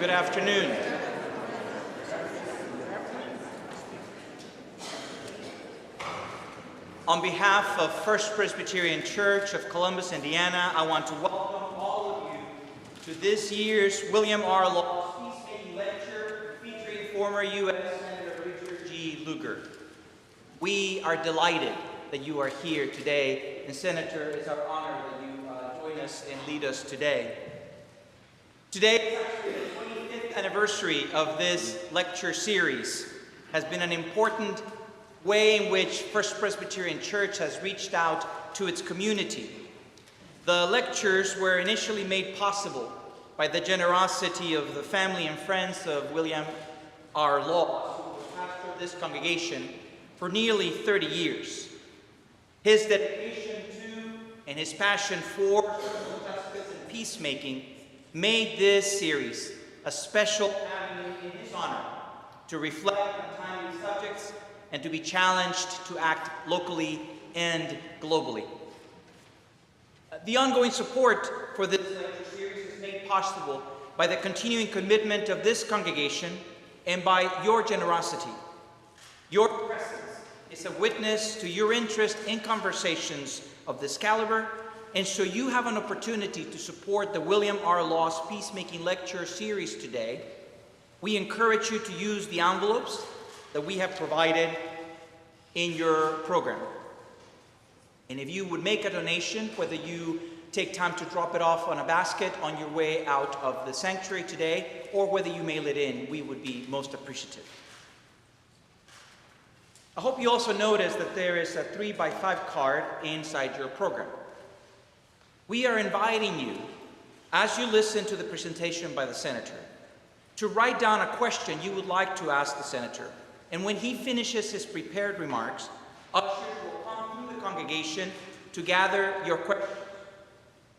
Good afternoon. On behalf of First Presbyterian Church of Columbus, Indiana, I want to welcome all of you to this year's William R. Laws Peacemaking Lecture featuring former U.S. Senator Richard G. Lugar. We are delighted that you are here today, and Senator, it's our honor that you join us and lead us today. Today is actually the 25th anniversary of this lecture series. Has been an important way in which First Presbyterian Church has reached out to its community. The lectures were initially made possible by the generosity of the family and friends of William R. Laws, who was pastor of this congregation for nearly 30 years. His dedication to and his passion for social justice and peacemaking made this series a special avenue in his honor to reflect on timely subjects and to be challenged to act locally and globally. The ongoing support for this lecture series is made possible by the continuing commitment of this congregation and by your generosity. Your presence is a witness to your interest in conversations of this caliber, and so you have an opportunity to support the William R. Laws Peacemaking Lecture series today. We encourage you to use the envelopes that we have provided in your program. And if you would make a donation, whether you take time to drop it off on a basket on your way out of the sanctuary today, or whether you mail it in, we would be most appreciative. I hope you also notice that there is a 3x5 card inside your program. We are inviting you, as you listen to the presentation by the Senator, to write down a question you would like to ask the Senator. And when he finishes his prepared remarks, ushers will come through the congregation to gather your questions.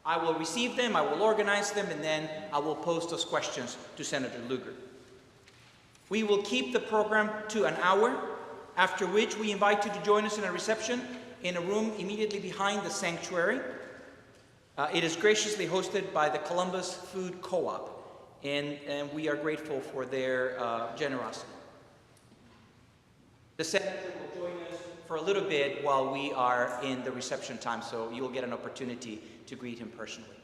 I will receive them, I will organize them, and then I will pose those questions to Senator Lugar. We will keep the program to an hour, after which we invite you to join us in a reception in a room immediately behind the sanctuary. It is graciously hosted by the Columbus Food Co-op, and we are grateful for their generosity. The Senator will join us for a little bit while we are in the reception time, so you will get an opportunity to greet him personally.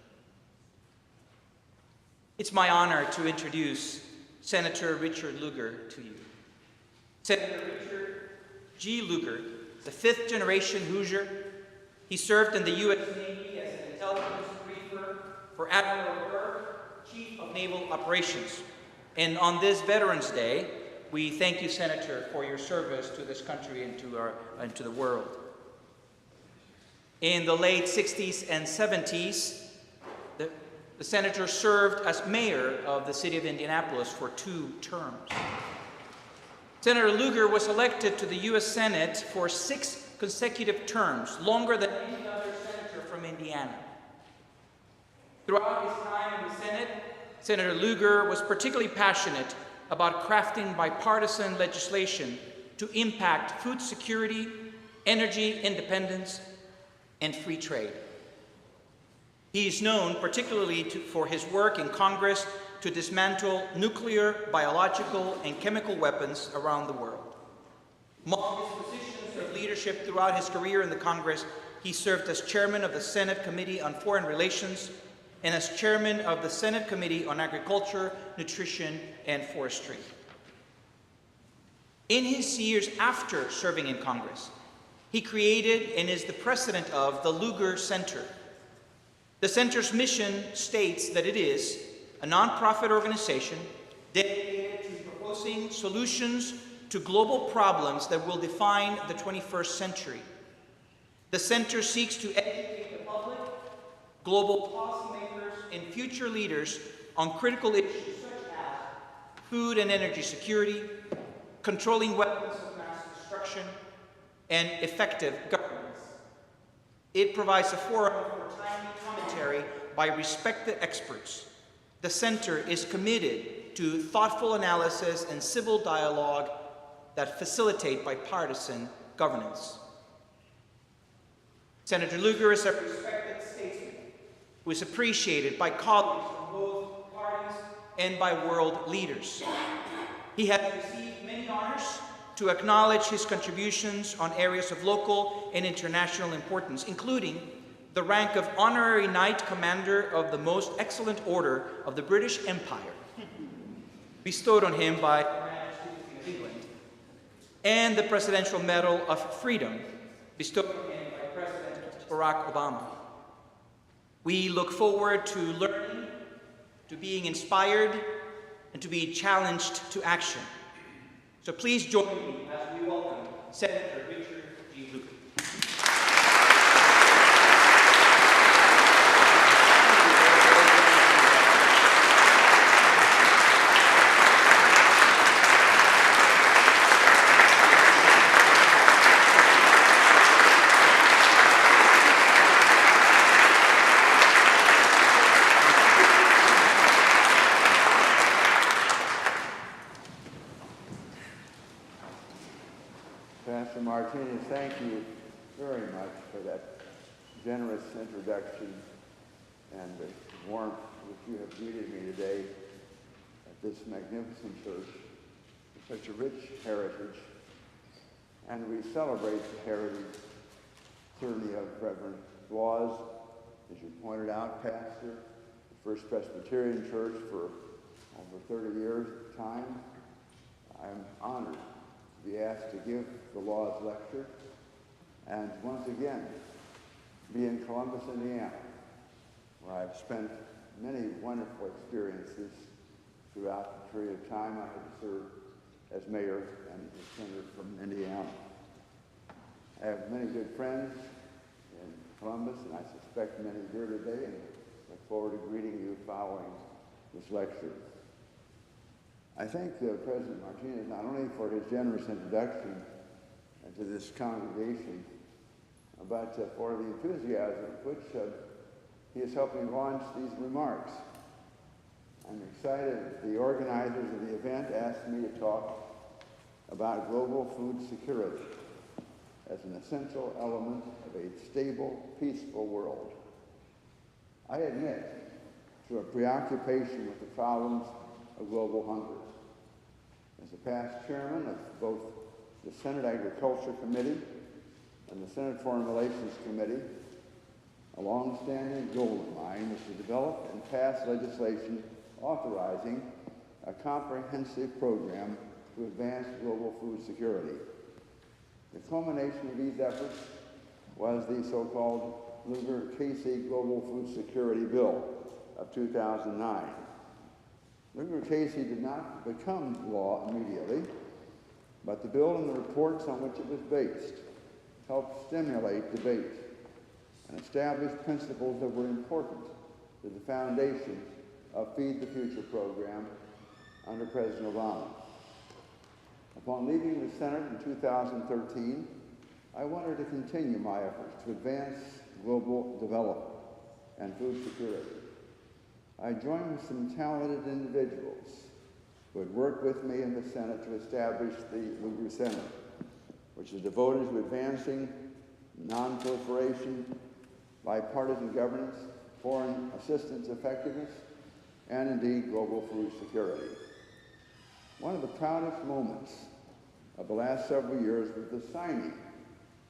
It's my honor to introduce Senator Richard Lugar to you. Senator Richard G. Lugar, the fifth generation Hoosier. He served in the U.S. Navy as an intelligence briefer for Admiral Burke, Chief of Naval Operations. And on this Veterans Day, we thank you, Senator, for your service to this country and to the world. In the late 60s and 70s, the Senator served as mayor of the city of Indianapolis for 2 terms. Senator Lugar was elected to the U.S. Senate for 6 consecutive terms, longer than any other senator from Indiana. Throughout his time in the Senate, Senator Lugar was particularly passionate about crafting bipartisan legislation to impact food security, energy independence, and free trade. He is known particularly for his work in Congress to dismantle nuclear, biological, and chemical weapons around the world. Among his positions of leadership throughout his career in the Congress, he served as chairman of the Senate Committee on Foreign Relations and as chairman of the Senate Committee on Agriculture, Nutrition, and Forestry. In his years after serving in Congress, he created and is the president of the Lugar Center. The center's mission states that it is a nonprofit organization dedicated to proposing solutions to global problems that will define the 21st century. The center seeks to educate the public, global policymakers, and future leaders on critical issues such as food and energy security, controlling weapons of mass destruction, and effective governance. It provides a forum for timely commentary by respected experts. The center is committed to thoughtful analysis and civil dialogue that facilitate bipartisan governance. Senator Lugar is a respected statesman who is appreciated by colleagues from both parties and by world leaders. He has received many honors to acknowledge his contributions on areas of local and international importance, including the rank of Honorary Knight Commander of the Most Excellent Order of the British Empire, bestowed on him by Her Majesty of England, and the Presidential Medal of Freedom, bestowed on him by President Barack Obama. We look forward to learning, to being inspired, and to be challenged to action. So please join me as we welcome Senator Richard G. Lugar. Pastor Martinez, thank you very much for that generous introduction and the warmth with which you have greeted me today at this magnificent church with such a rich heritage. And we celebrate the heritage, certainly of Reverend Laws, as you pointed out, pastor, the First Presbyterian Church for over 30 years at the time. I'm honored to be asked to give the Laws lecture, and once again, be in Columbus, Indiana, where I've spent many wonderful experiences throughout the period of time I had served as mayor and as senator from Indiana. I have many good friends in Columbus, and I suspect many here today, and look forward to greeting you following this lecture. I thank President Martinez not only for his generous introduction to this congregation, but for the enthusiasm with which he is helping launch these remarks. I'm excited the organizers of the event asked me to talk about global food security as an essential element of a stable, peaceful world. I admit to a preoccupation with the problems of global hunger. As a past chairman of both the Senate Agriculture Committee and the Senate Foreign Relations Committee, a long-standing goal of mine was to develop and pass legislation authorizing a comprehensive program to advance global food security. The culmination of these efforts was the so-called Lugar-Casey Global Food Security Bill of 2009. Lugar-Casey did not become law immediately, but the bill and the reports on which it was based helped stimulate debate and establish principles that were important to the foundation of Feed the Future program under President Obama. Upon leaving the Senate in 2013, I wanted to continue my efforts to advance global development and food security. I joined with some talented individuals who had worked with me in the Senate to establish the Lugar Center, which is devoted to advancing non-proliferation, bipartisan governance, foreign assistance effectiveness, and indeed global food security. One of the proudest moments of the last several years was the signing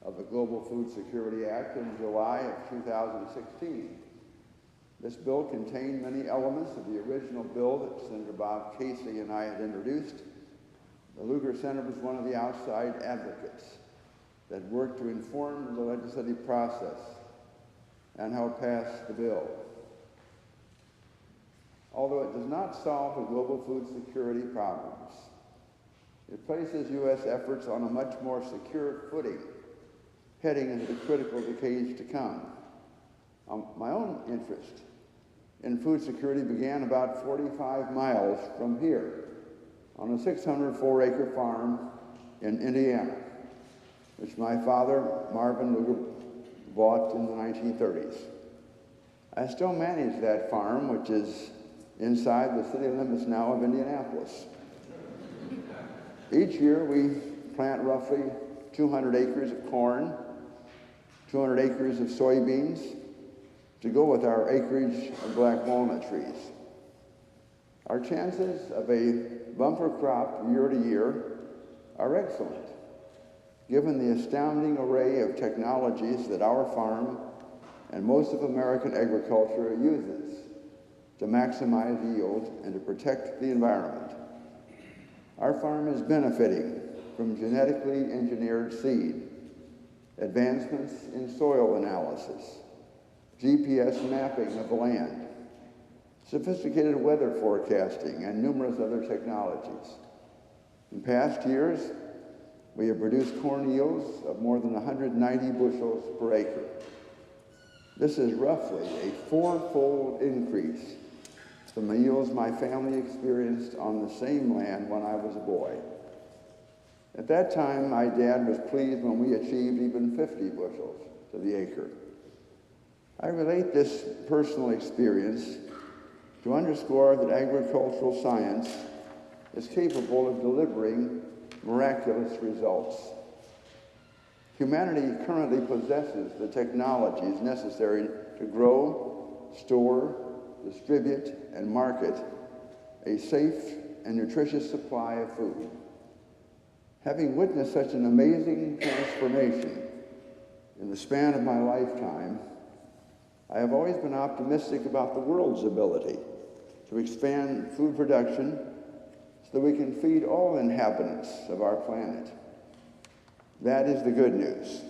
of the Global Food Security Act in July of 2016. This bill contained many elements of the original bill that Senator Bob Casey and I had introduced. The Lugar Center was one of the outside advocates that worked to inform the legislative process and help pass the bill. Although it does not solve the global food security problems, it places U.S. efforts on a much more secure footing heading into the critical decades to come. My own interest in food security began about 45 miles from here on a 604-acre farm in Indiana, which my father, Marvin Lugar, bought in the 1930s. I still manage that farm, which is inside the city limits now of Indianapolis. Each year we plant roughly 200 acres of corn, 200 acres of soybeans to go with our acreage of black walnut trees. Our chances of a bumper crop year to year are excellent, given the astounding array of technologies that our farm and most of American agriculture uses to maximize yield and to protect the environment. Our farm is benefiting from genetically engineered seed, advancements in soil analysis, GPS mapping of the land, sophisticated weather forecasting, and numerous other technologies. In past years, we have produced corn yields of more than 190 bushels per acre. This is roughly a four-fold increase from the yields my family experienced on the same land when I was a boy. At that time, my dad was pleased when we achieved even 50 bushels to the acre. I relate this personal experience to underscore that agricultural science is capable of delivering miraculous results. Humanity currently possesses the technologies necessary to grow, store, distribute, and market a safe and nutritious supply of food. Having witnessed such an amazing transformation in the span of my lifetime, I have always been optimistic about the world's ability to expand food production so that we can feed all inhabitants of our planet. That is the good news.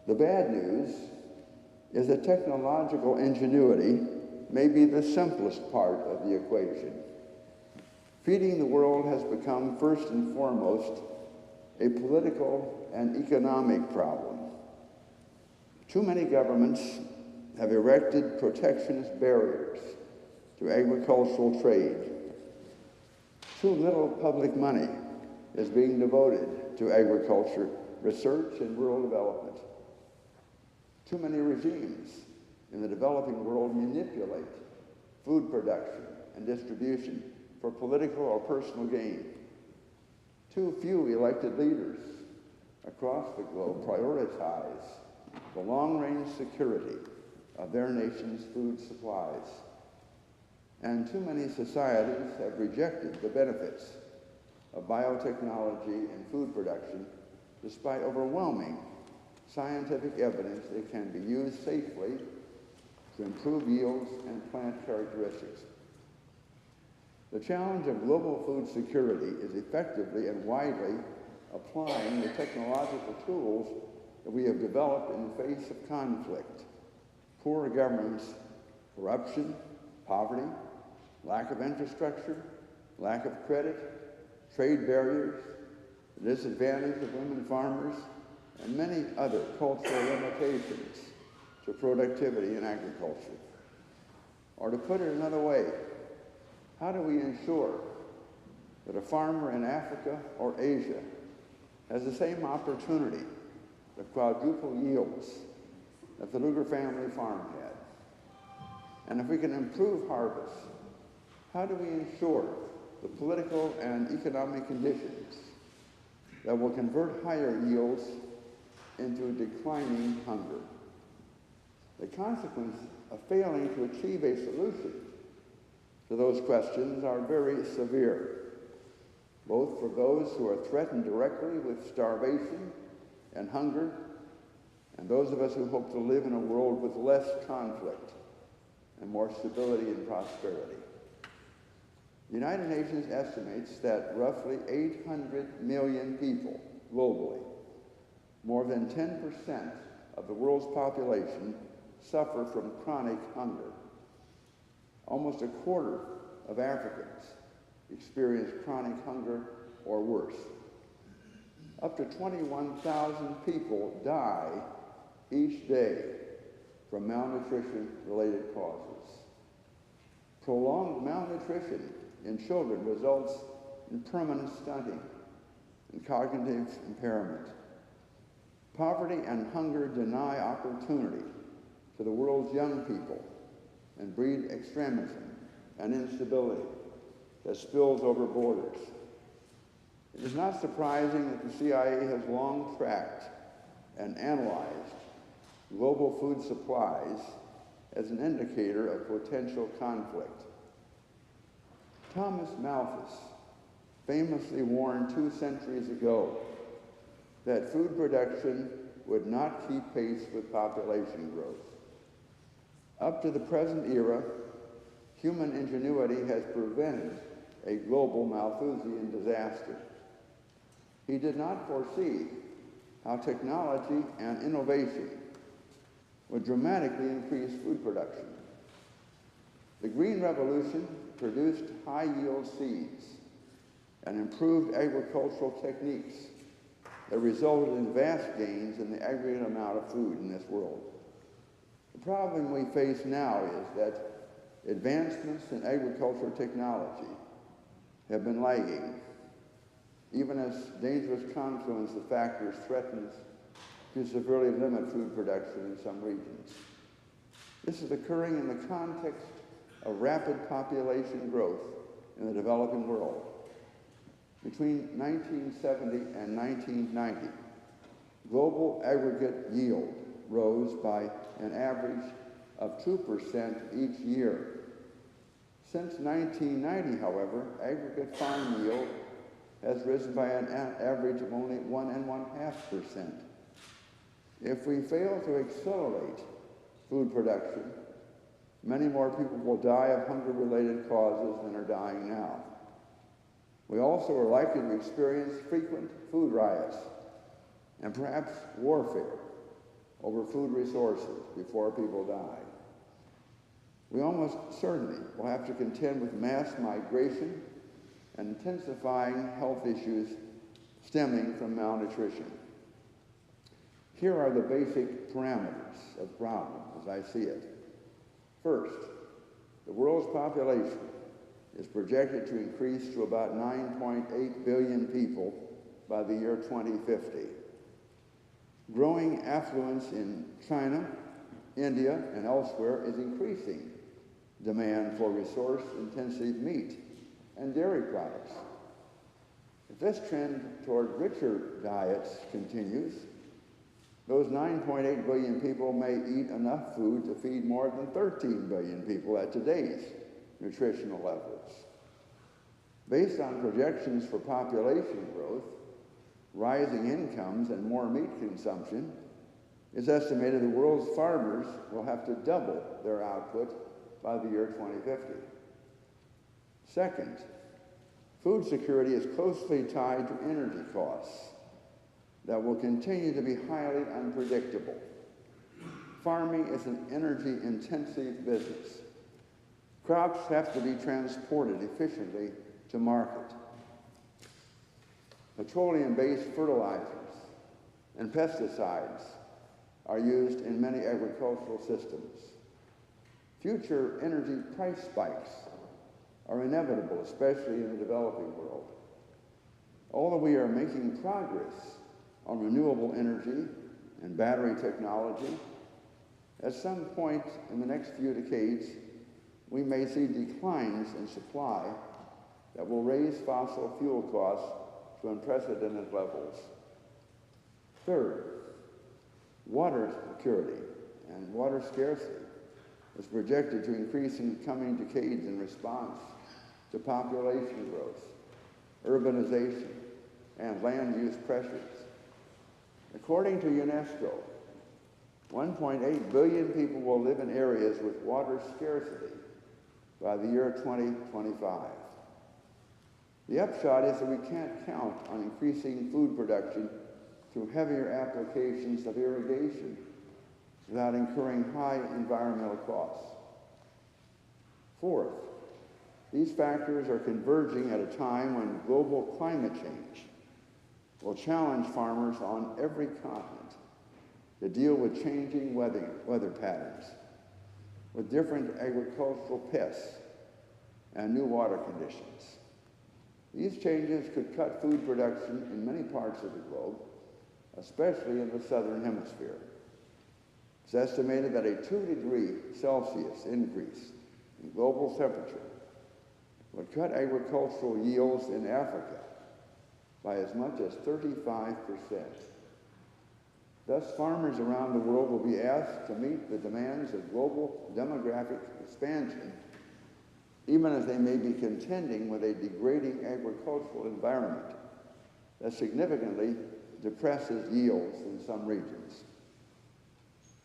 The bad news is that technological ingenuity may be the simplest part of the equation. Feeding the world has become, first and foremost, a political and economic problem. Too many governments have erected protectionist barriers to agricultural trade. Too little public money is being devoted to agriculture, research, and rural development. Too many regimes in the developing world manipulate food production and distribution for political or personal gain. Too few elected leaders across the globe prioritize the long-range security of their nation's food supplies. And too many societies have rejected the benefits of biotechnology and food production despite overwhelming scientific evidence it can be used safely to improve yields and plant characteristics. The challenge of global food security is effectively and widely applying the technological tools that we have developed in the face of conflict, poor governance, corruption, poverty, lack of infrastructure, lack of credit, trade barriers, the disadvantage of women farmers, and many other cultural limitations to productivity in agriculture. Or to put it another way, how do we ensure that a farmer in Africa or Asia has the same opportunity to quadruple yields that the Lugar family farm had? And if we can improve harvests, how do we ensure the political and economic conditions that will convert higher yields into a declining hunger? The consequence of failing to achieve a solution to those questions are very severe, both for those who are threatened directly with starvation and hunger, and those of us who hope to live in a world with less conflict and more stability and prosperity. The United Nations estimates that roughly 800 million people globally, more than 10% of the world's population, suffer from chronic hunger. Almost a quarter of Africans experience chronic hunger or worse. Up to 21,000 people die each day from malnutrition-related causes. Prolonged malnutrition in children results in permanent stunting and cognitive impairment. Poverty and hunger deny opportunity to the world's young people and breed extremism and instability that spills over borders. It is not surprising that the CIA has long tracked and analyzed global food supplies as an indicator of potential conflict. Thomas Malthus famously warned 2 centuries ago that food production would not keep pace with population growth. Up to the present era, human ingenuity has prevented a global Malthusian disaster. He did not foresee how technology and innovation would dramatically increase food production. The Green Revolution produced high-yield seeds and improved agricultural techniques that resulted in vast gains in the aggregate amount of food in this world. The problem we face now is that advancements in agricultural technology have been lagging, even as dangerous confluence of factors threatens to severely limit food production in some regions. This is occurring in the context of rapid population growth in the developing world. Between 1970 and 1990, global aggregate yield rose by an average of 2% each year. Since 1990, however, aggregate farm yield has risen by an average of only 1.5%. If we fail to accelerate food production, many more people will die of hunger-related causes than are dying now. We also are likely to experience frequent food riots and perhaps warfare over food resources before people die. We almost certainly will have to contend with mass migration and intensifying health issues stemming from malnutrition. Here are the basic parameters of the problem as I see it. First, the world's population is projected to increase to about 9.8 billion people by the year 2050. Growing affluence in China, India, and elsewhere is increasing demand for resource-intensive meat and dairy products. If this trend toward richer diets continues, those 9.8 billion people may eat enough food to feed more than 13 billion people at today's nutritional levels. Based on projections for population growth, rising incomes, and more meat consumption, it's estimated the world's farmers will have to double their output by the year 2050. Second, food security is closely tied to energy costs that will continue to be highly unpredictable. Farming is an energy-intensive business. Crops have to be transported efficiently to market. Petroleum-based fertilizers and pesticides are used in many agricultural systems. Future energy price spikes are inevitable, especially in the developing world. Although we are making progress on renewable energy and battery technology, at some point in the next few decades, we may see declines in supply that will raise fossil fuel costs to unprecedented levels. Third, water security and water scarcity is projected to increase in coming decades in response to population growth, urbanization, and land use pressures. According to UNESCO, 1.8 billion people will live in areas with water scarcity by the year 2025. The upshot is that we can't count on increasing food production through heavier applications of irrigation without incurring high environmental costs. Fourth, these factors are converging at a time when global climate change will challenge farmers on every continent to deal with changing weather patterns, with different agricultural pests and new water conditions. These changes could cut food production in many parts of the globe, especially in the southern hemisphere. It's estimated that a 2 °C increase in global temperature would cut agricultural yields in Africa by as much as 35%. Thus, farmers around the world will be asked to meet the demands of global demographic expansion even as they may be contending with a degrading agricultural environment that significantly depresses yields in some regions.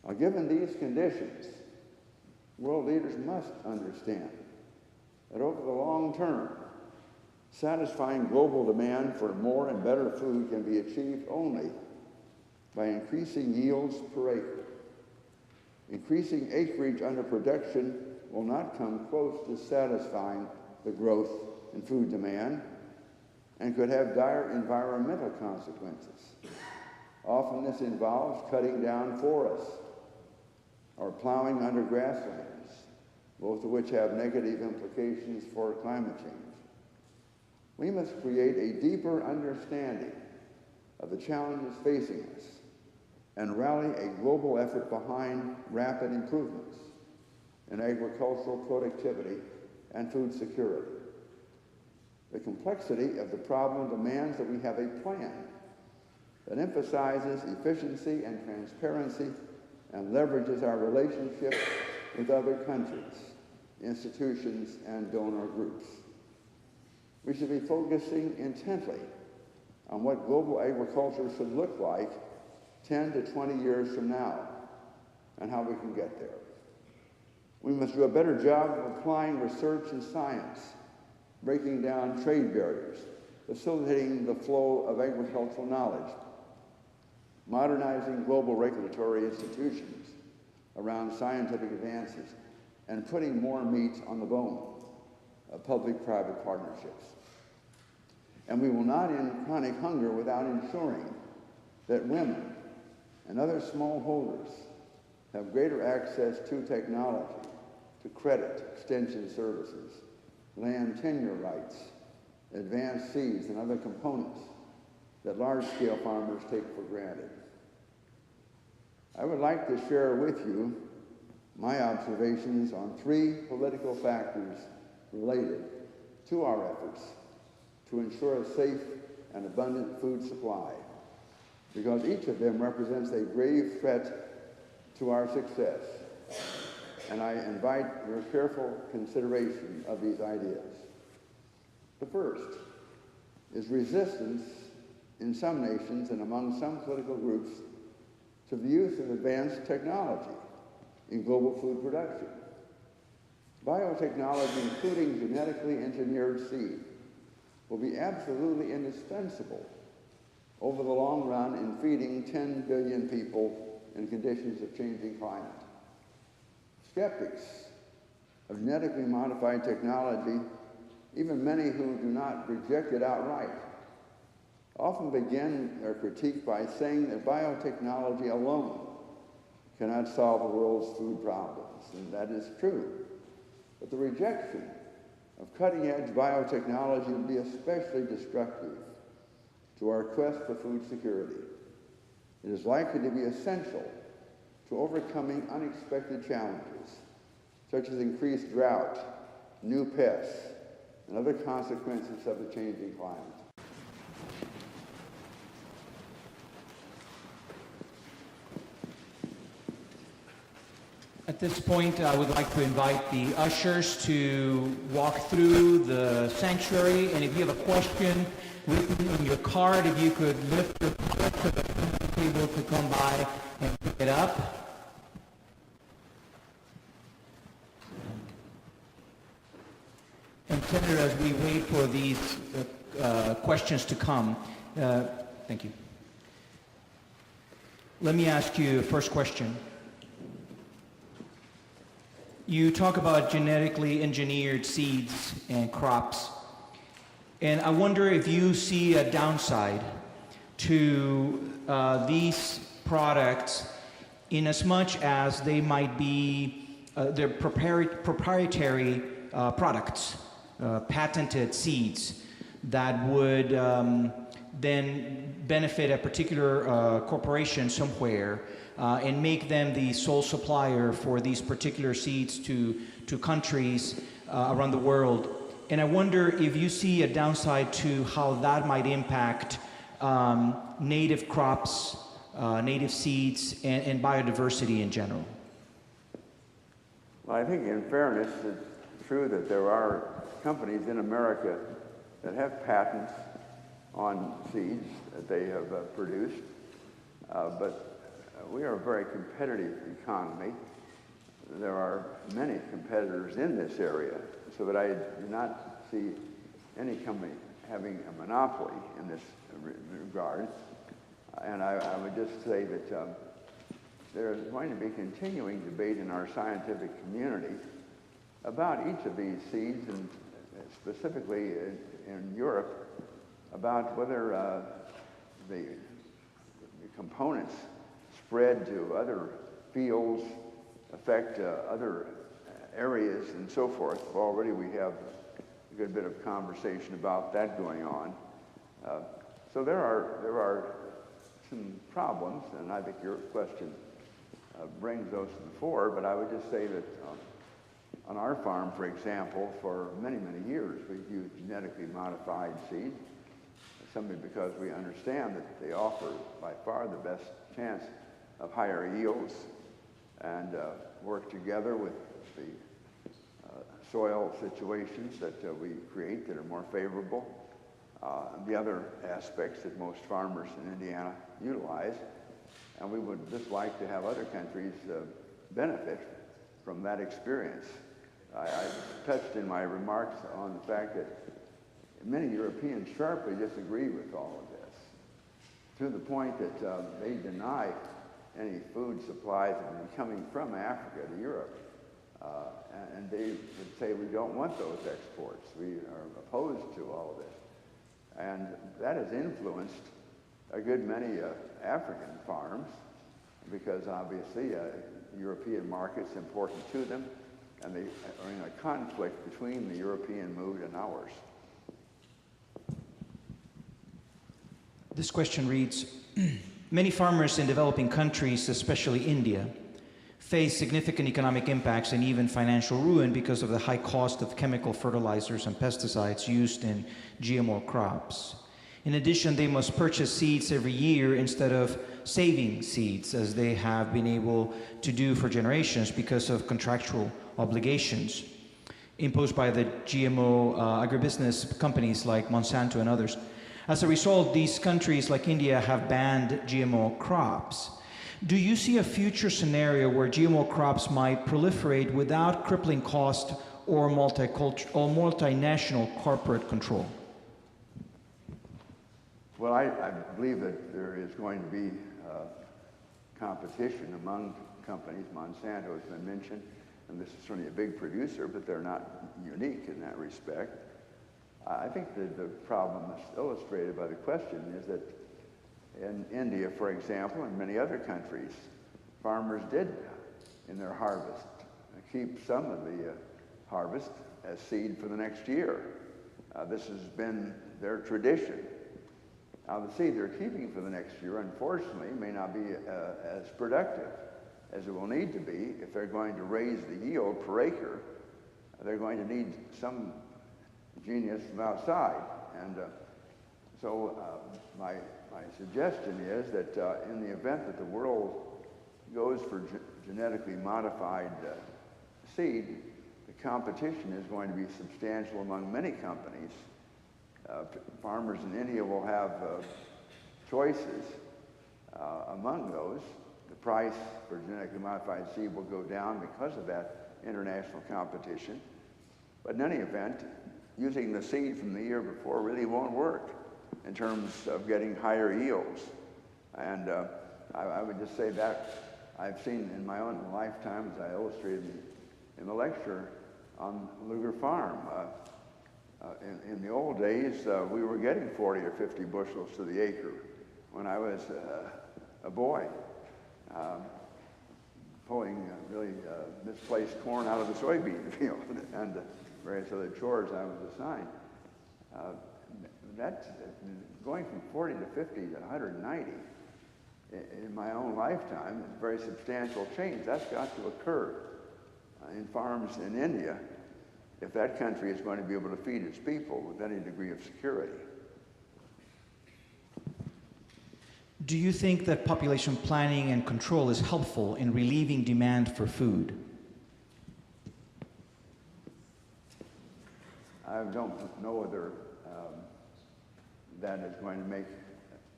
Now, given these conditions, world leaders must understand that over the long term, satisfying global demand for more and better food can be achieved only by increasing yields per acre. Increasing acreage under production will not come close to satisfying the growth in food demand and could have dire environmental consequences. Often this involves cutting down forests or plowing under grasslands, both of which have negative implications for climate change. We must create a deeper understanding of the challenges facing us and rally a global effort behind rapid improvements in agricultural productivity and food security. The complexity of the problem demands that we have a plan that emphasizes efficiency and transparency and leverages our relationships with other countries, institutions, and donor groups. We should be focusing intently on what global agriculture should look like 10 to 20 years from now and how we can get there. We must do a better job of applying research and science, breaking down trade barriers, facilitating the flow of agricultural knowledge, modernizing global regulatory institutions around scientific advances, and putting more meat on the bone of public-private partnerships. And we will not end chronic hunger without ensuring that women and other smallholders have greater access to technology, to credit extension services, land tenure rights, advanced seeds, and other components that large-scale farmers take for granted. I would like to share with you my observations on 3 political factors related to our efforts to ensure a safe and abundant food supply, because each of them represents a grave threat to our success. And I invite your careful consideration of these ideas. The first is resistance in some nations and among some political groups to the use of advanced technology in global food production. Biotechnology, including genetically engineered seed, will be absolutely indispensable over the long run in feeding 10 billion people in conditions of changing climate. Skeptics of genetically modified technology, even many who do not reject it outright, often begin their critique by saying that biotechnology alone cannot solve the world's food problems, and that is true. But the rejection of cutting-edge biotechnology will be especially destructive to our quest for food security. It is likely to be essential to overcoming unexpected challenges, such as increased drought, new pests, and other consequences of the changing climate. At this point, I would like to invite the ushers to walk through the sanctuary, and if you have a question written on your card, if you could lift your card so that someone able to come by and pick it up. And Senator, as we wait for these questions to come, thank you. Let me ask you a first question. You talk about genetically engineered seeds and crops, and I wonder if you see a downside to these products in as much as they might be they're proprietary products, patented seeds that would then benefit a particular corporation somewhere and make them the sole supplier for these particular seeds to countries around the world. And I wonder if you see a downside to how that might impact native crops, native seeds, and biodiversity in general. Well, I think in fairness, true that there are companies in America that have patents on seeds that they have produced, but we are a very competitive economy. There are many competitors in this area, so that I do not see any company having a monopoly in this regard. And I would just say that there is going to be continuing debate in our scientific community about each of these seeds, and specifically in Europe, about whether the components spread to other fields, affect other areas, and so forth. Already we have a good bit of conversation about that going on. So there are some problems, and I think your question brings those to the fore, but I would just say that on our farm, for example, for many, many years, we've used genetically modified seed, simply because we understand that they offer by far the best chance of higher yields, and work together with the soil situations that we create that are more favorable, the other aspects that most farmers in Indiana utilize. And we would just like to have other countries benefit from that experience. I touched in my remarks on the fact that many Europeans sharply disagree with all of this, to the point that they deny any food supplies that are coming from Africa to Europe. And they would say, we don't want those exports. We are opposed to all of this. And that has influenced a good many African farms, because obviously European market's important to them, and they are in a conflict between the European mood and ours. This question reads, many farmers in developing countries, especially India, face significant economic impacts and even financial ruin because of the high cost of chemical fertilizers and pesticides used in GMO crops. In addition, they must purchase seeds every year instead of saving seeds, as they have been able to do for generations because of contractual obligations imposed by the GMO agribusiness companies like Monsanto and others. As a result, these countries like India have banned GMO crops. Do you see a future scenario where GMO crops might proliferate without crippling cost or multinational corporate control? Well, I believe that there is going to be competition among companies. Monsanto has been mentioned, and this is certainly a big producer, but they're not unique in that respect. I think that the problem that's illustrated by the question is that in India, for example, and many other countries, farmers did, in their harvest, keep some of the harvest as seed for the next year. This has been their tradition. Now, the seed they're keeping for the next year, unfortunately, may not be as productive as it will need to be if they're going to raise the yield per acre. They're going to need some genius from outside. And so my suggestion is that in the event that the world goes for genetically modified seed, the competition is going to be substantial among many companies. Farmers in India will have choices among those. The price for genetically modified seed will go down because of that international competition. But in any event, using the seed from the year before really won't work in terms of getting higher yields. And I would just say that I've seen in my own lifetime, as I illustrated in the lecture on Lugar Farm. In the old days, we were getting 40 or 50 bushels to the acre when I was a boy, pulling really misplaced corn out of the soybean field and various other chores I was assigned. That's going from 40 to 50 to 190 in my own lifetime is a very substantial change. That's got to occur in farms in India if that country is going to be able to feed its people with any degree of security. Do you think that population planning and control is helpful in relieving demand for food? I don't know whether that is going to make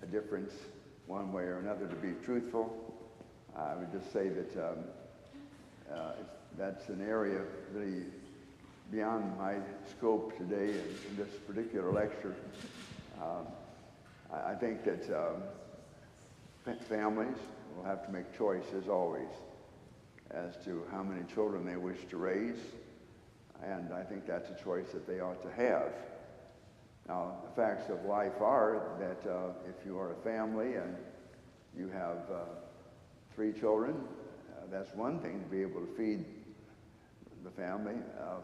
a difference one way or another. To be truthful, I would just say that that's an area really beyond my scope today in this particular lecture. I think that families will have to make choices always as to how many children they wish to raise, and I think that's a choice that they ought to have. Now, the facts of life are that if you are a family and you have 3 children, that's one thing, to be able to feed the family,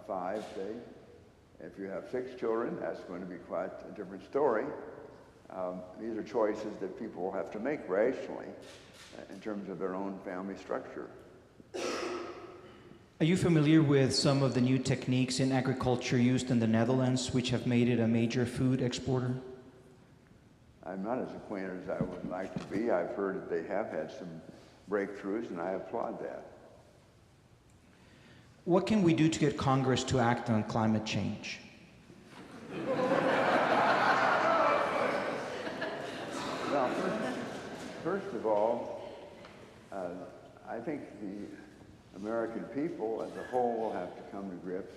5, say. If you have 6 children, that's going to be quite a different story. These are choices that people will have to make rationally in terms of their own family structure. Are you familiar with some of the new techniques in agriculture used in the Netherlands, which have made it a major food exporter? I'm not as acquainted as I would like to be. I've heard that they have had some breakthroughs, and I applaud that. What can we do to get Congress to act on climate change? Well, first of all, I think the American people as a whole will have to come to grips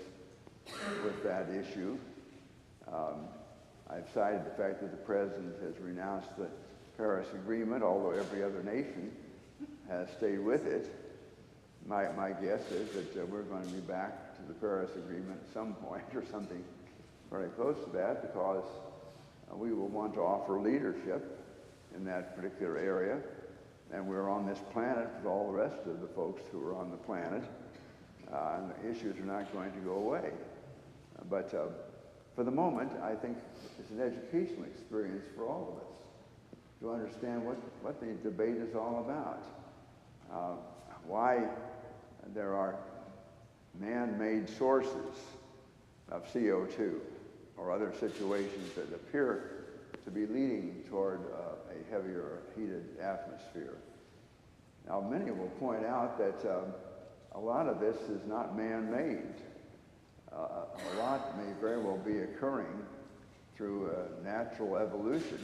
with that issue. I've cited the fact that the President has renounced the Paris Agreement, although every other nation has stayed with it. My guess is that we're going to be back to the Paris Agreement at some point or something very close to that, because we will want to offer leadership in that particular area. And we're on this planet with all the rest of the folks who are on the planet, and the issues are not going to go away. But for the moment, I think it's an educational experience for all of us to understand what the debate is all about. Why there are man-made sources of CO2 or other situations that appear to be leading toward a heavier heated atmosphere. Now, many will point out that a lot of this is not man-made. A lot may very well be occurring through natural evolution,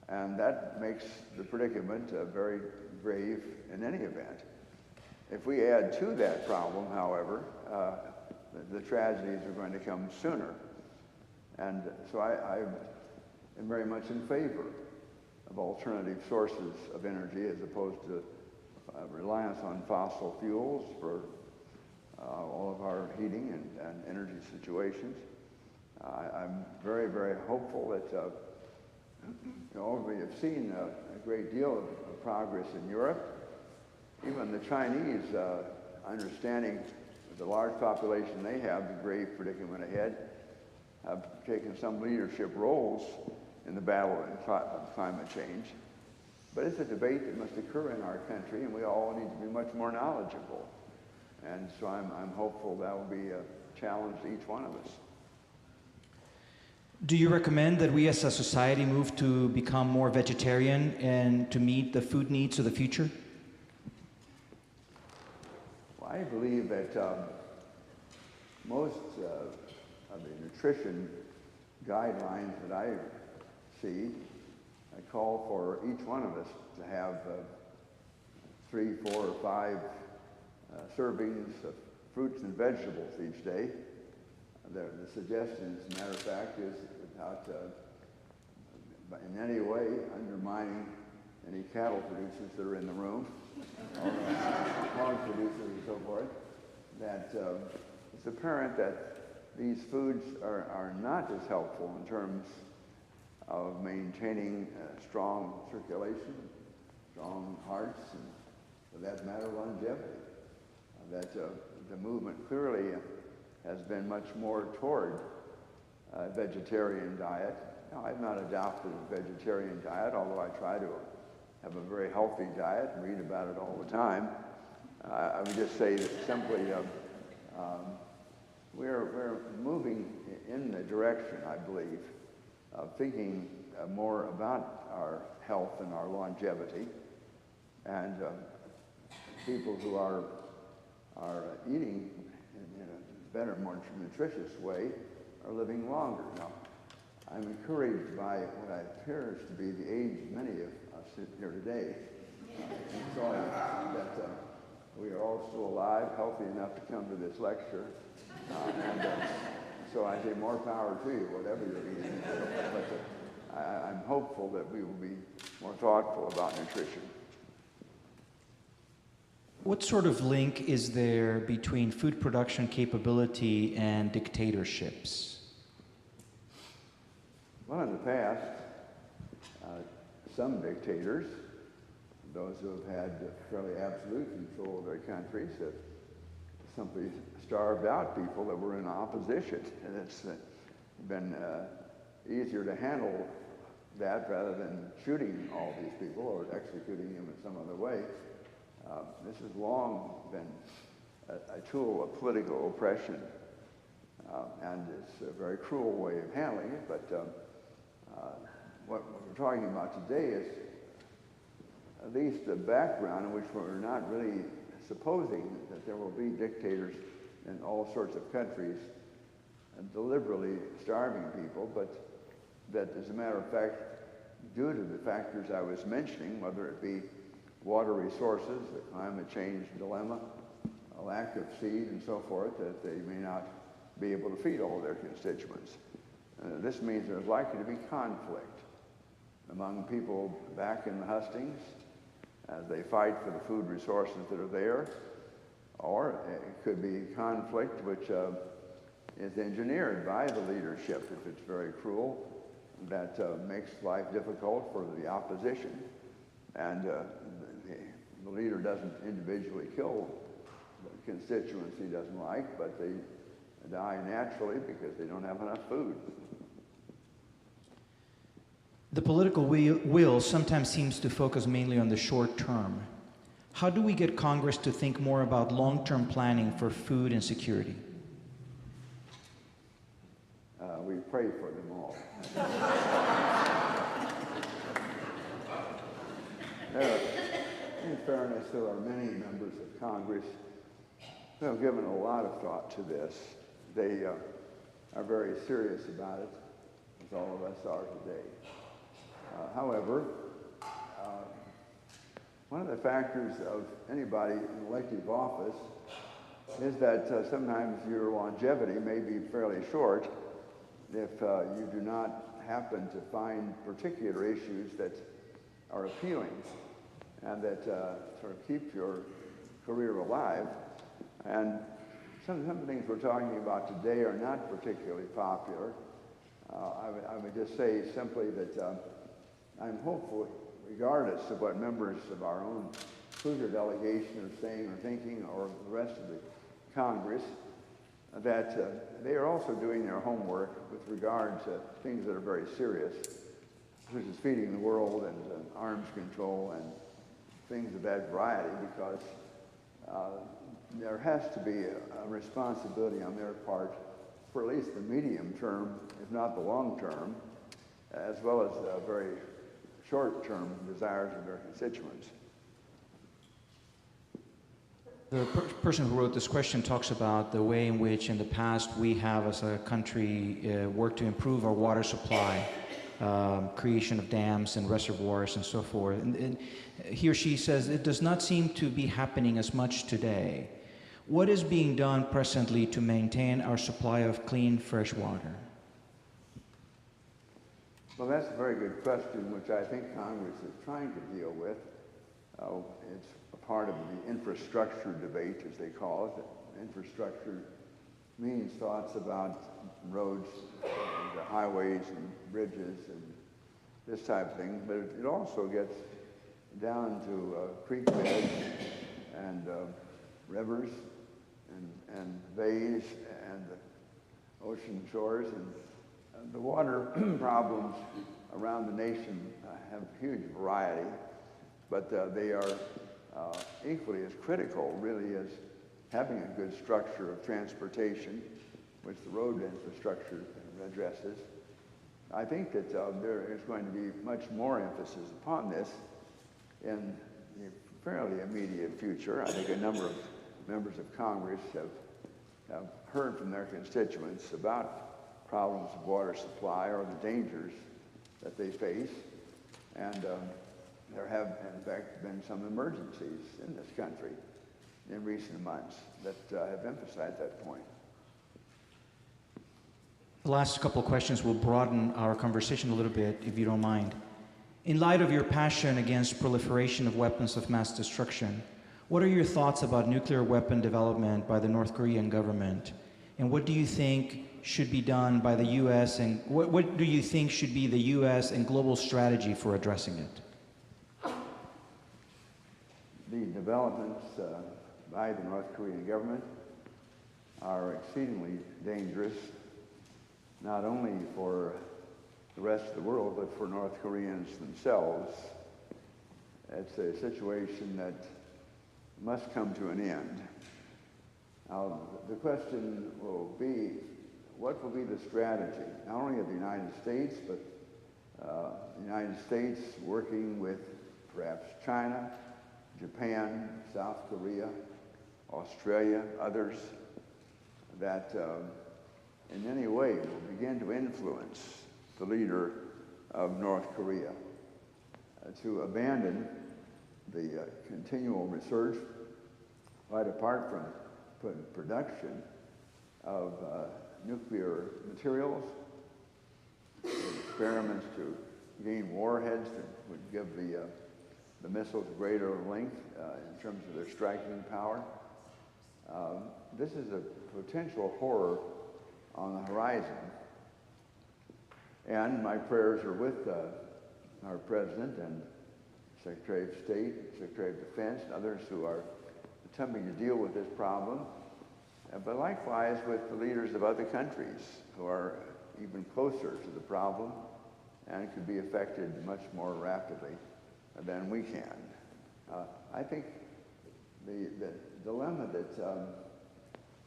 and that makes the predicament very grave in any event. If we add to that problem, however, the tragedies are going to come sooner. And so I am very much in favor of alternative sources of energy as opposed to reliance on fossil fuels for all of our heating and energy situations. I'm very, very hopeful that we have seen a great deal of progress in Europe. Even the Chinese, understanding the large population they have, the grave predicament ahead, have taken some leadership roles in the battle of climate change. But it's a debate that must occur in our country, and we all need to be much more knowledgeable. And so I'm hopeful that will be a challenge to each one of us. Do you recommend that we as a society move to become more vegetarian and to meet the food needs of the future? Well, I believe that most of the nutrition guidelines that I see call for each one of us to have 3, 4, or 5 servings of fruits and vegetables each day. The suggestion, as a matter of fact, is without in any way undermining any cattle producers that are in the room, or hog producers and so forth, that it's apparent that these foods are not as helpful in terms of maintaining strong circulation, strong hearts, and for that matter, longevity. That the movement clearly has been much more toward a vegetarian diet. Now, I've not adopted a vegetarian diet, although I try to have a very healthy diet and read about it all the time. I would just say that simply we're moving in the direction, I believe, of thinking more about our health and our longevity, and people who are eating in a better, more nutritious way are living longer. Now, I'm encouraged by what appears to be the age of many of us sitting here today. And so that we are all still alive, healthy enough to come to this lecture. So I say more power to you, whatever you're eating. But I'm hopeful that we will be more thoughtful about nutrition. What sort of link is there between food production capability and dictatorships? Well, in the past, some dictators, those who have had fairly absolute control of their countries, have simply starved out people that were in opposition. And it's been easier to handle that rather than shooting all these people or executing them in some other way. This has long been a tool of political oppression, and it's a very cruel way of handling it, but what we're talking about today is at least the background in which we're not really supposing that there will be dictators in all sorts of countries deliberately starving people, but that, as a matter of fact, due to the factors I was mentioning, whether it be water resources, the climate change dilemma, a lack of seed and so forth, that they may not be able to feed all their constituents. This means there's likely to be conflict among people back in the hustings as they fight for the food resources that are there, or it could be conflict which is engineered by the leadership, if it's very cruel, that makes life difficult for the opposition. And the leader doesn't individually kill the constituents he doesn't like, but they die naturally because they don't have enough food. The political will sometimes seems to focus mainly on the short term. How do we get Congress to think more about long-term planning for food and security? We pray for them all. In fairness, there are many members of Congress who have given a lot of thought to this. They are very serious about it, as all of us are today. However, one of the factors of anybody in elective office is that sometimes your longevity may be fairly short if you do not happen to find particular issues that are appealing and that sort of keep your career alive. And some of the things we're talking about today are not particularly popular. I would just say simply that I'm hopeful, regardless of what members of our own Hoosier delegation are saying or thinking, or the rest of the Congress, that they are also doing their homework with regard to things that are very serious, such as feeding the world and arms control and things of that variety, because there has to be a responsibility on their part for at least the medium term, if not the long term, as well as very short-term desires of their constituents. The person who wrote this question talks about the way in which in the past we have as a country worked to improve our water supply, creation of dams and reservoirs and so forth. And he or she says it does not seem to be happening as much today. What is being done presently to maintain our supply of clean, fresh water? Well, that's a very good question, which I think Congress is trying to deal with. It's a part of the infrastructure debate, as they call it. Infrastructure means thoughts about roads, and highways and bridges and this type of thing, but it also gets down to creek beds and rivers and bays and ocean shores, and the water problems around the nation have huge variety, but they are equally as critical, really, as having a good structure of transportation, which the road infrastructure addresses. I think that there is going to be much more emphasis upon this in the fairly immediate future. I think a number of members of Congress have heard from their constituents about problems of water supply or the dangers that they face. And there have, in fact, been some emergencies in this country in recent months that have emphasized that point. The last couple of questions will broaden our conversation a little bit, if you don't mind. In light of your passion against proliferation of weapons of mass destruction, what are your thoughts about nuclear weapon development by the North Korean government? And what do you think should be done by the U.S. and what do you think should be the U.S. and global strategy for addressing it? The developments by the North Korean government are exceedingly dangerous, not only for the rest of the world, but for North Koreans themselves. It's a situation that must come to an end. Now, the question will be, what will be the strategy, not only of the United States, but the United States working with perhaps China, Japan, South Korea, Australia, others, that in any way will begin to influence the leader of North Korea to abandon the continual research, quite apart from production of nuclear materials, experiments to gain warheads that would give the missiles greater length in terms of their striking power. This is a potential horror on the horizon. And my prayers are with our President and Secretary of State, Secretary of Defense, and others who are attempting to deal with this problem, but likewise with the leaders of other countries who are even closer to the problem and could be affected much more rapidly than we can. I think the dilemma that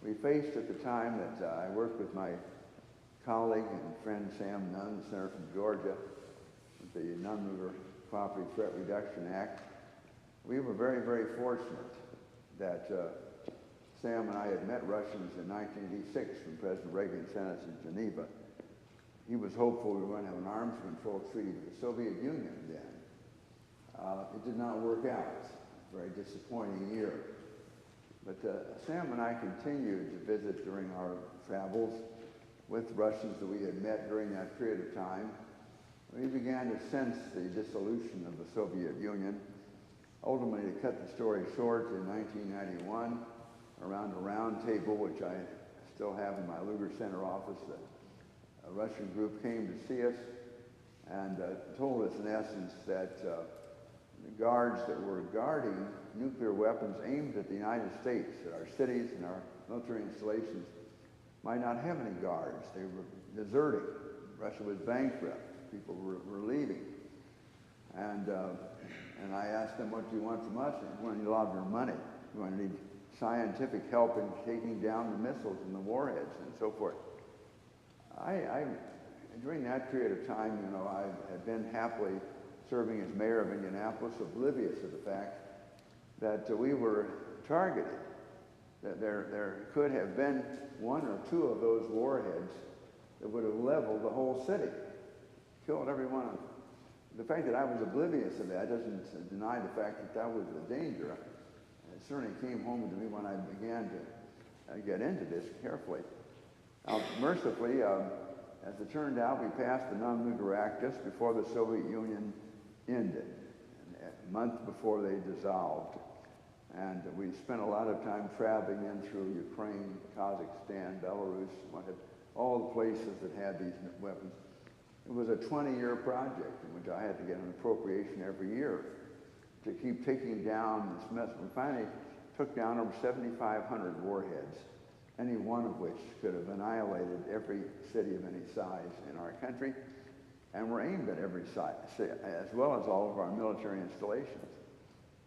we faced at the time that I worked with my colleague and friend Sam Nunn, the senator from Georgia, with the Nunn-Lugar Property Threat Reduction Act, we were very, very fortunate that Sam and I had met Russians in 1986 when President Reagan sent us to Geneva. He was hopeful we were going to have an arms control treaty with the Soviet Union then. It did not work out. A very disappointing year. But Sam and I continued to visit during our travels with Russians that we had met during that period of time. We began to sense the dissolution of the Soviet Union. Ultimately, to cut the story short, in 1991, around a round table, which I still have in my Lugar Center office, a Russian group came to see us and told us, in essence, that the guards that were guarding nuclear weapons aimed at the United States, at our cities and our military installations, might not have any guards. They were deserting. Russia was bankrupt. People were leaving. And I asked them, what do you want from us? And we're going to need a lot of your money. We're going to need scientific help in taking down the missiles and the warheads and so forth. During that period of time, you know, I had been happily serving as mayor of Indianapolis, oblivious of the fact that we were targeted, that there could have been one or two of those warheads that would have leveled the whole city, killed every one of them. The fact that I was oblivious of that doesn't deny the fact that that was the danger. It certainly came home to me when I began to get into this carefully. Now, mercifully, as it turned out, we passed the Nunn-Lugar Act just before the Soviet Union ended, a month before they dissolved. And we spent a lot of time traveling in through Ukraine, Kazakhstan, Belarus, all the places that had these weapons. It was a 20-year project in which I had to get an appropriation every year to keep taking down this mess. We finally took down over 7,500 warheads, any one of which could have annihilated every city of any size in our country, and were aimed at every site, as well as all of our military installations.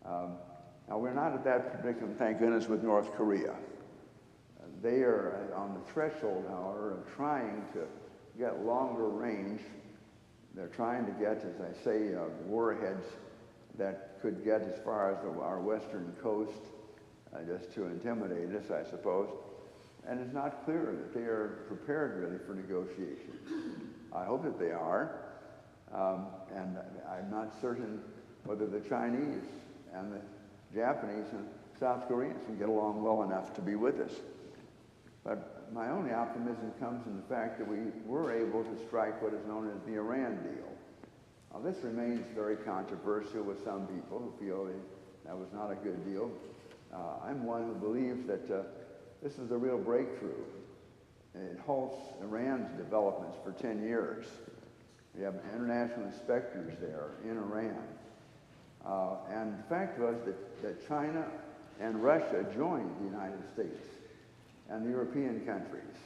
Now, we're not at that predicament, thank goodness, with North Korea. They are on the threshold, however, of trying to get longer range. They're trying to get, as I say, warheads that could get as far as our western coast, just to intimidate us, I suppose. and it's not clear that they are prepared really for negotiation. I hope that they are, and I'm not certain whether the Chinese and the Japanese and South Koreans can get along well enough to be with us. But my only optimism comes in the fact that we were able to strike what is known as the Iran deal. Now, this remains very controversial with some people who feel that was not a good deal. I'm one who believes that this is a real breakthrough. It halts Iran's developments for 10 years. We have international inspectors there in Iran. And the fact was that China and Russia joined the United States and the European countries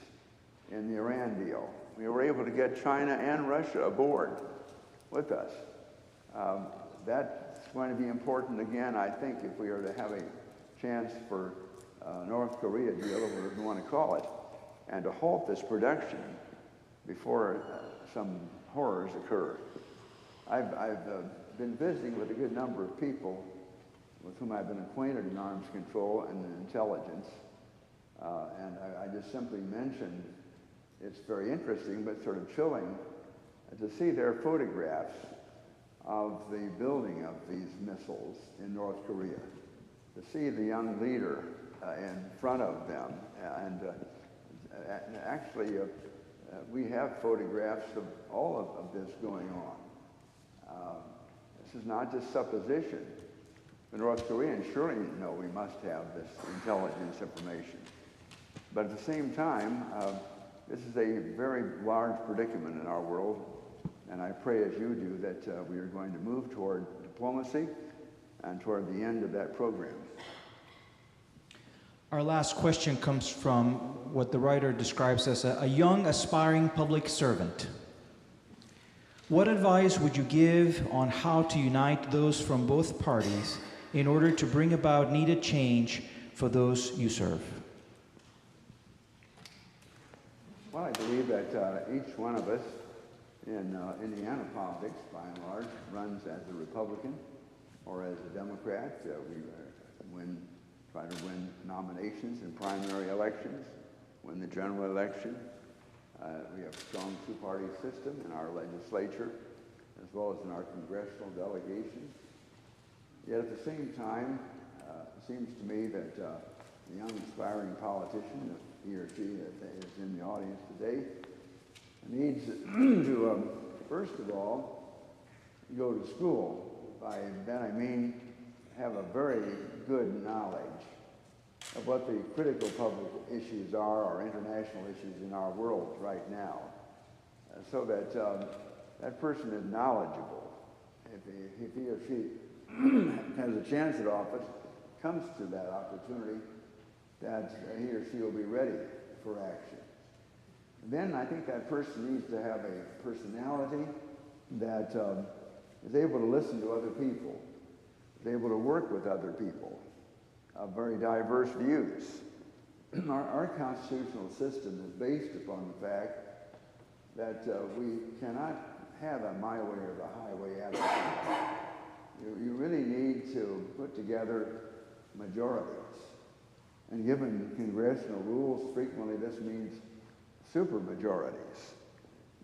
in the Iran deal. We were able to get China and Russia aboard with us. That's going to be important again, I think, if we are to have a chance for North Korea deal, or whatever you want to call it, and to halt this production before some horrors occur. I've been visiting with a good number of people with whom I've been acquainted in arms control and in intelligence, and I just simply mentioned it's very interesting but sort of chilling to see their photographs of the building of these missiles in North Korea, to see the young leader in front of them, and actually we have photographs of all of this going on. This is not just supposition. The North Koreans surely know we must have this intelligence information. But at the same time, this is a very large predicament in our world, and I pray as you do that we are going to move toward diplomacy and toward the end of that program. Our last question comes from what the writer describes as a young, aspiring public servant. What advice would you give on how to unite those from both parties in order to bring about needed change for those you serve? Well, I believe that each one of us in Indiana politics, by and large, runs as a Republican or as a Democrat. We try to win nominations in primary elections, win the general election. We have a strong two-party system in our legislature, as well as in our congressional delegation. Yet at the same time, it seems to me that the young aspiring politician, he or she that is in the audience today, needs to, first of all, go to school. By that I mean have a very good knowledge of what the critical public issues are, or international issues in our world right now, so that that person is knowledgeable. If he or she has a chance at office, comes to that opportunity, that he or she will be ready for action. Then I think that person needs to have a personality that is able to listen to other people, is able to work with other people of very diverse views. Our constitutional system is based upon the fact that we cannot have a my way or the highway attitude. You really need to put together majorities. And given congressional rules, frequently this means supermajorities.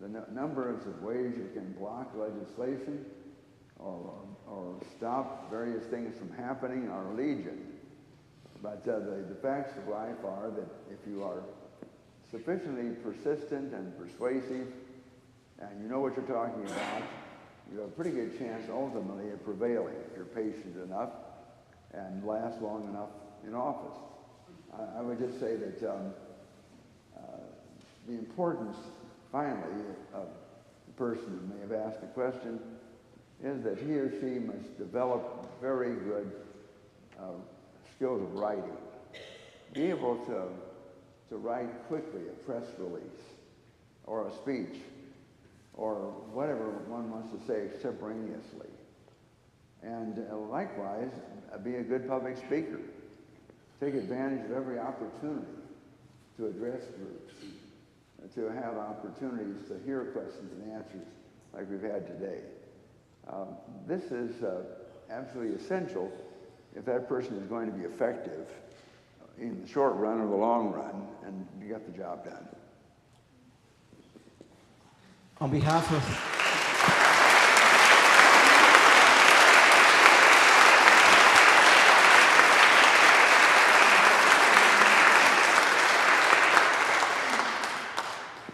The numbers of ways you can block legislation or stop various things from happening are legion. But the facts of life are that if you are sufficiently persistent and persuasive, and you know what you're talking about, you have a pretty good chance ultimately of prevailing if you're patient enough and last long enough in office. I would just say that the importance, finally, of the person who may have asked the question is that he or she must develop very good skills of writing. Be able to write quickly a press release or a speech or whatever one wants to say extemporaneously. And likewise, be a good public speaker. Take advantage of every opportunity to address groups, to have opportunities to hear questions and answers like we've had today. This is absolutely essential if that person is going to be effective in the short run or the long run, and you got the job done. On behalf of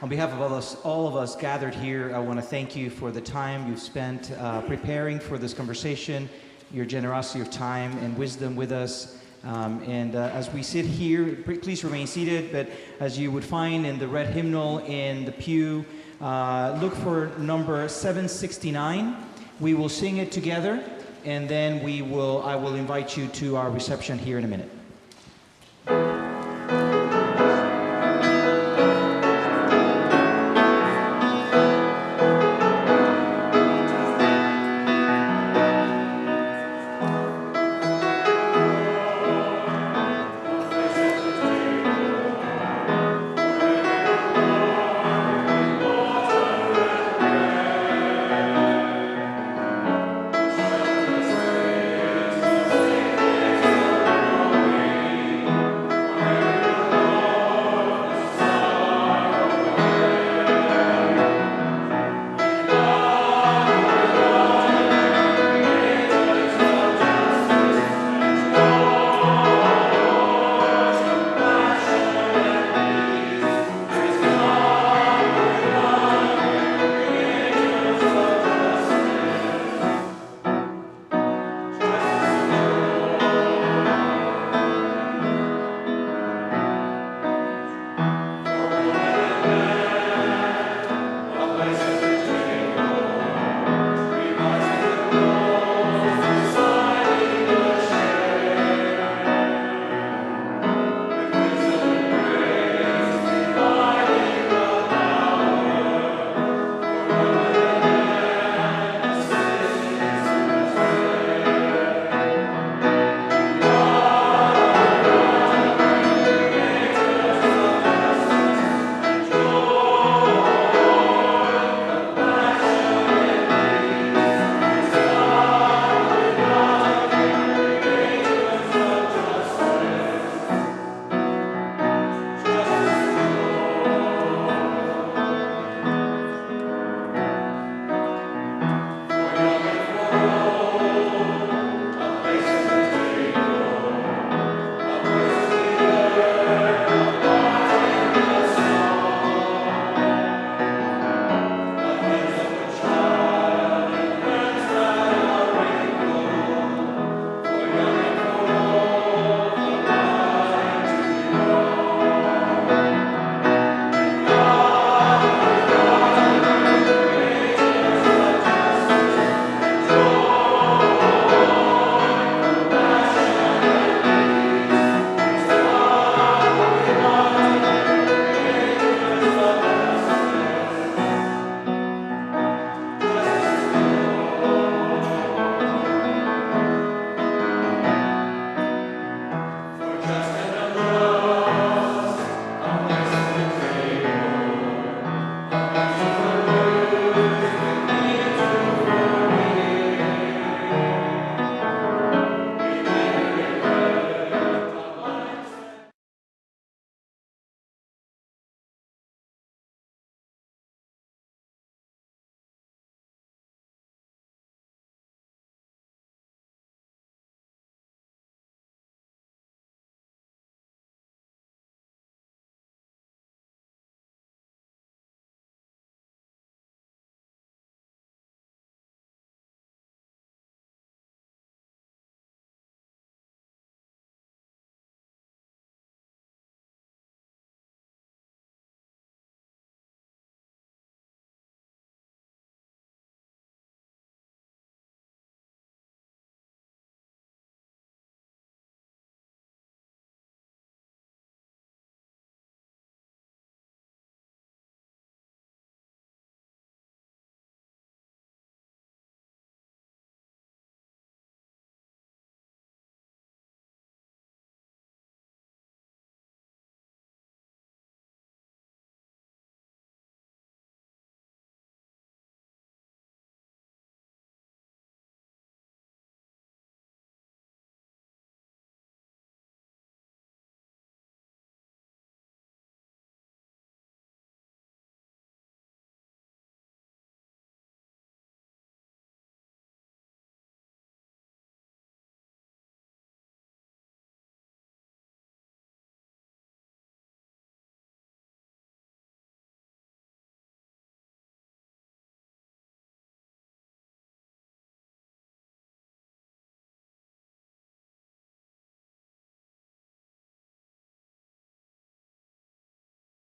On behalf of all of us gathered here, I want to thank you for the time you've spent preparing for this conversation, your generosity of time and wisdom with us. As we sit here, please remain seated, but as you would find in the red hymnal in the pew, look for number 769. We will sing it together, and then I will invite you to our reception here in a minute.